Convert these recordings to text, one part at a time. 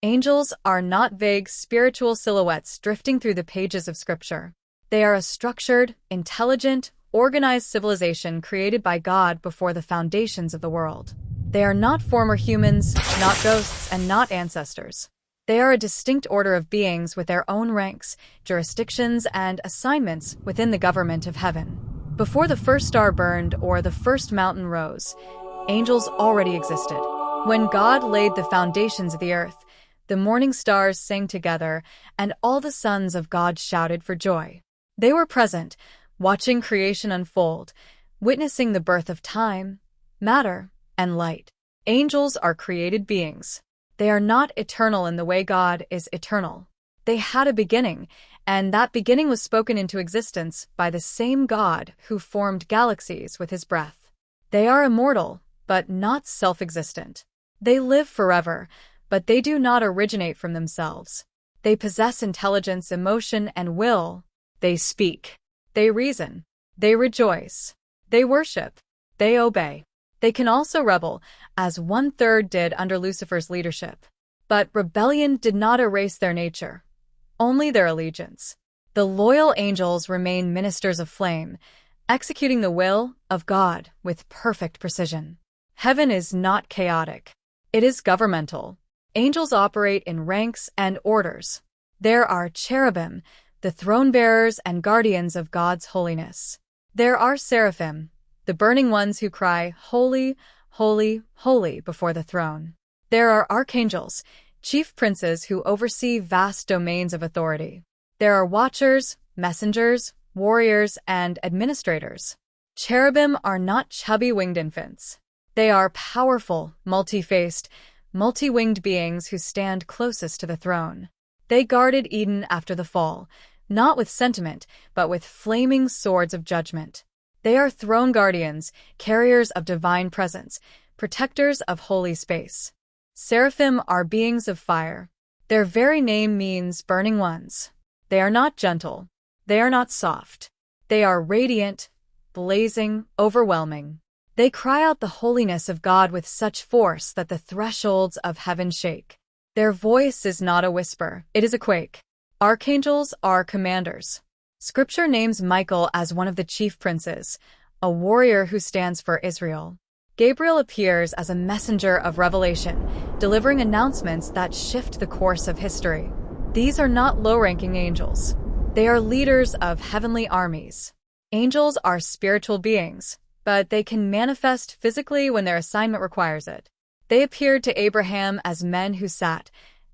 Angels are not vague spiritual silhouettes drifting through the pages of Scripture. They are a structured, intelligent, organized civilization created by God before the foundations of the world. They are not former humans, not ghosts, and not ancestors. They are a distinct order of beings with their own ranks, jurisdictions, and assignments within the government of heaven. Before the first star burned or the first mountain rose, angels already existed. When God laid the foundations of the earth, the morning stars sang together, and all the sons of God shouted for joy. They were present, watching creation unfold, witnessing the birth of time, matter, and light. Angels are created beings. They are not eternal in the way God is eternal. They had a beginning, and that beginning was spoken into existence by the same God who formed galaxies with his breath. They are immortal, but not self-existent. They live forever, but they do not originate from themselves. They possess intelligence, emotion, and will. They speak. They reason. They rejoice. They worship. They obey. They can also rebel, as 1/3 did under Lucifer's leadership. But rebellion did not erase their nature, only their allegiance. The loyal angels remain ministers of flame, executing the will of God with perfect precision. Heaven is not chaotic. It is governmental. Angels operate in ranks and orders. There are cherubim, the throne-bearers and guardians of God's holiness. There are seraphim, the burning ones who cry, "Holy, holy, holy," before the throne. There are archangels, chief princes who oversee vast domains of authority. There are watchers, messengers, warriors, and administrators. Cherubim are not chubby winged infants. They are powerful, multi-faced, multi-winged beings who stand closest to the throne. They guarded Eden after the fall, not with sentiment, but with flaming swords of judgment. They are throne guardians, carriers of divine presence, protectors of holy space. Seraphim are beings of fire. Their very name means burning ones. They are not gentle. They are not soft. They are radiant, blazing, overwhelming. They cry out the holiness of God with such force that the thresholds of heaven shake. Their voice is not a whisper, it is a quake. Archangels are commanders. Scripture names Michael as one of the chief princes, a warrior who stands for Israel. Gabriel appears as a messenger of revelation, delivering announcements that shift the course of history. These are not low-ranking angels. They are leaders of heavenly armies. Angels are spiritual beings, but they can manifest physically when their assignment requires it. They appeared to Abraham as men who sat,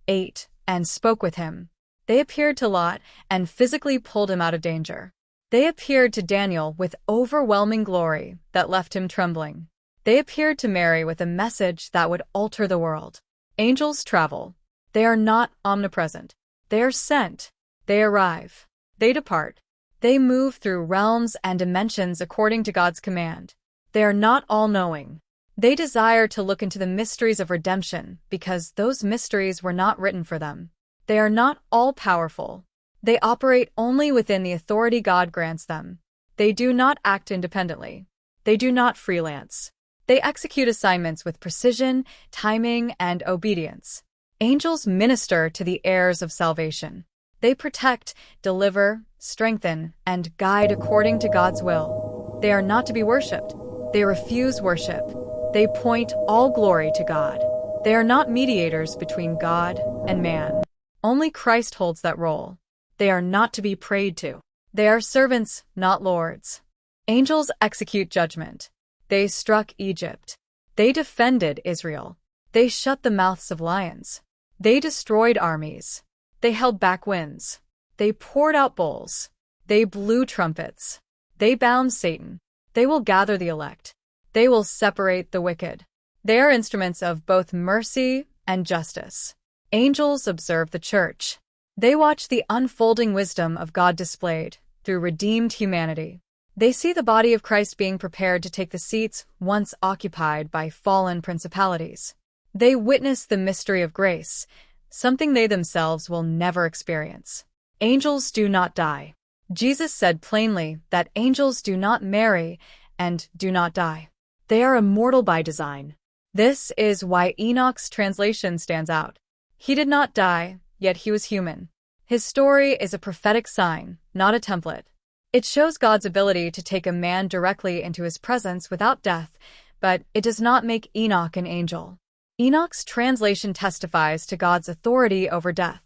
ate, and spoke with him. They appeared to Lot and physically pulled him out of danger. They appeared to Daniel with overwhelming glory that left him trembling. They appeared to Mary with a message that would alter the world. Angels travel. They are not omnipresent. They are sent. They arrive. They depart. They move through realms and dimensions according to God's command. They are not all-knowing. They desire to look into the mysteries of redemption because those mysteries were not written for them. They are not all-powerful. They operate only within the authority God grants them. They do not act independently. They do not freelance. They execute assignments with precision, timing, and obedience. Angels minister to the heirs of salvation. They protect, deliver, strengthen, and guide according to God's will. They are not to be worshipped. They refuse worship. They point all glory to God. They are not mediators between God and man. Only Christ holds that role. They are not to be prayed to. They are servants, not lords. Angels execute judgment. They struck Egypt. They defended Israel. They shut the mouths of lions. They destroyed armies. They held back winds. They poured out bowls. They blew trumpets. They bound Satan. They will gather the elect. They will separate the wicked. They are instruments of both mercy and justice. Angels observe the church. They watch the unfolding wisdom of God displayed through redeemed humanity. They see the body of Christ being prepared to take the seats once occupied by fallen principalities. They witness the mystery of grace, something they themselves will never experience. Angels do not die. Jesus said plainly that angels do not marry and do not die. They are immortal by design. This is why Enoch's translation stands out. He did not die, yet he was human. His story is a prophetic sign, not a template. It shows God's ability to take a man directly into his presence without death, but it does not make Enoch an angel. Enoch's translation testifies to God's authority over death.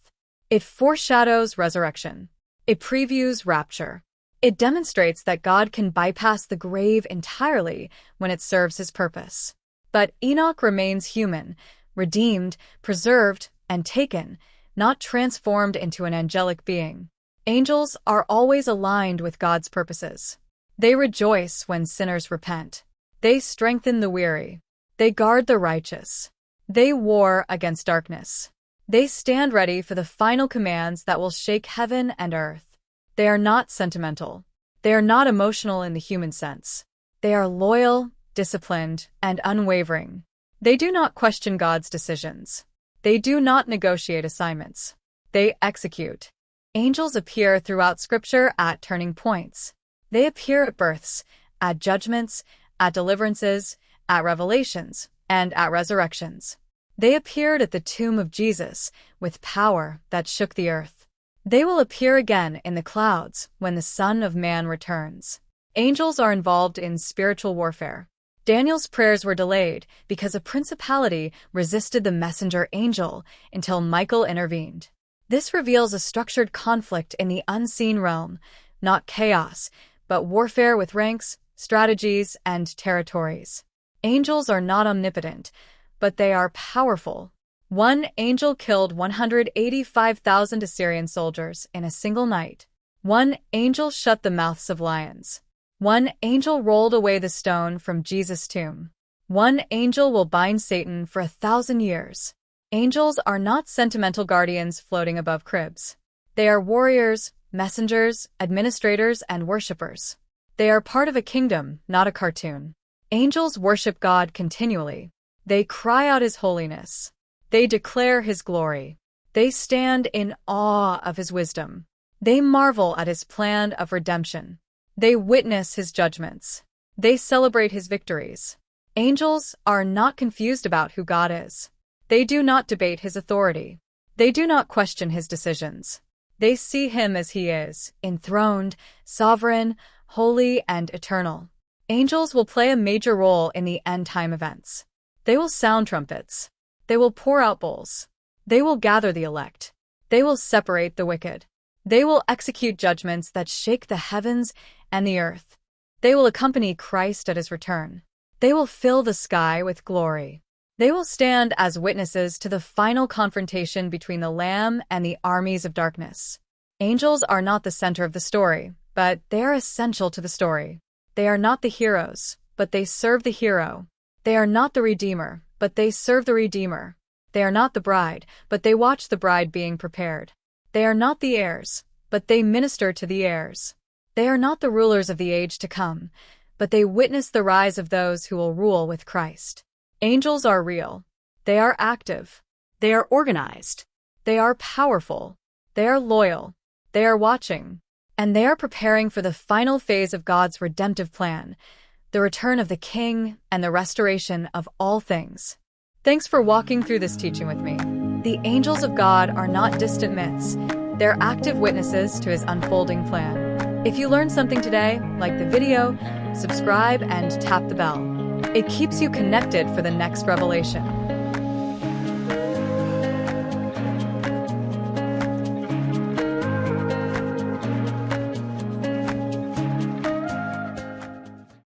It foreshadows resurrection. It previews rapture. It demonstrates that God can bypass the grave entirely when it serves his purpose. But Enoch remains human, redeemed, preserved, and taken, not transformed into an angelic being. Angels are always aligned with God's purposes. They rejoice when sinners repent. They strengthen the weary. They guard the righteous. They war against darkness. They stand ready for the final commands that will shake heaven and earth. They are not sentimental. They are not emotional in the human sense. They are loyal, disciplined, and unwavering. They do not question God's decisions. They do not negotiate assignments. They execute. Angels appear throughout Scripture at turning points. They appear at births, at judgments, at deliverances, at revelations, and at resurrections. They appeared at the tomb of Jesus with power that shook the earth. They will appear again in the clouds when the Son of Man returns. Angels are involved in spiritual warfare. Daniel's prayers were delayed because a principality resisted the messenger angel until Michael intervened. This reveals a structured conflict in the unseen realm, not chaos, but warfare with ranks, strategies, and territories. Angels are not omnipotent, but they are powerful. One angel killed 185,000 Assyrian soldiers in a single night. One angel shut the mouths of lions. One angel rolled away the stone from Jesus' tomb. One angel will bind Satan for 1,000 years. Angels are not sentimental guardians floating above cribs. They are warriors, messengers, administrators, and worshippers. They are part of a kingdom, not a cartoon. Angels worship God continually. They cry out His holiness. They declare His glory. They stand in awe of His wisdom. They marvel at His plan of redemption. They witness His judgments. They celebrate His victories. Angels are not confused about who God is. They do not debate His authority. They do not question His decisions. They see Him as He is, enthroned, sovereign, holy, and eternal. Angels will play a major role in the end-time events. They will sound trumpets. They will pour out bowls. They will gather the elect. They will separate the wicked. They will execute judgments that shake the heavens and the earth. They will accompany Christ at His return. They will fill the sky with glory. They will stand as witnesses to the final confrontation between the Lamb and the armies of darkness. Angels are not the center of the story, but they are essential to the story. They are not the heroes, but they serve the hero. They are not the Redeemer, but they serve the Redeemer. They are not the bride, but they watch the bride being prepared. They are not the heirs, but they minister to the heirs. They are not the rulers of the age to come, but they witness the rise of those who will rule with Christ. Angels are real. They are active. They are organized. They are powerful. They are loyal. They are watching. And they are preparing for the final phase of God's redemptive plan, the return of the King and the restoration of all things. Thanks for walking through this teaching with me. The angels of God are not distant myths. They're active witnesses to His unfolding plan. If you learned something today, like the video, subscribe and tap the bell. It keeps you connected for the next revelation.